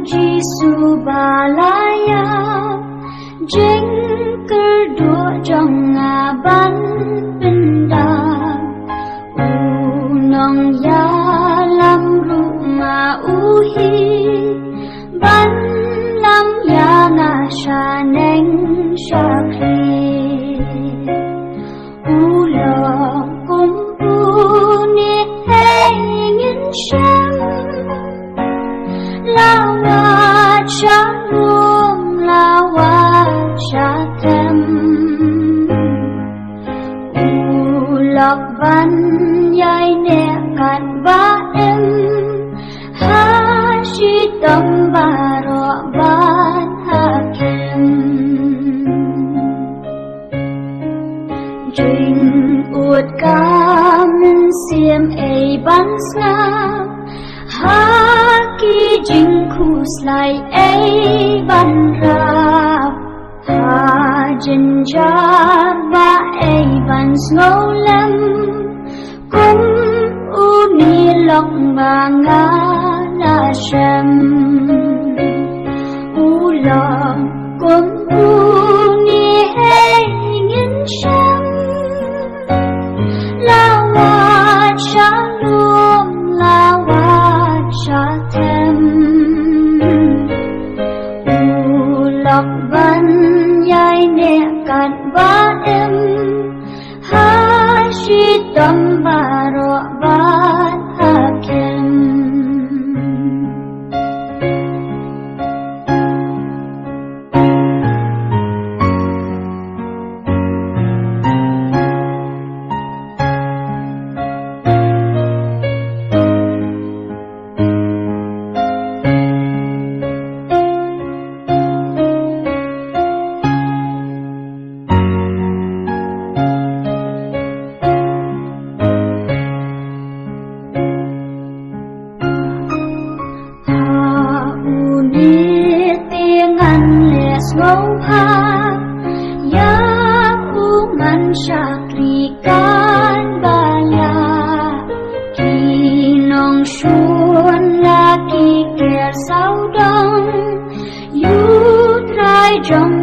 Jisu balaya jeng kedua janga ban benda unong ya lam rumah uhi ban lam ya ngasha neng syakri ulo kumpuni hengin syam lawat shalom lawat shatem ulok ban yai nekat baem hashitam barok ban hakim jing ut kamen siem ei ban snap Haki jingku slai ei ban rap Ha jenjar ba ei ban snolem Kum uni lok banga la shem Ulang kum uni hei ngin shem Lawat shalom lawat shatem ulok ban yai nekat baem hashitam barok ban hakim Syakrikan bala Kinong syun laki ker saudang Yut rai jom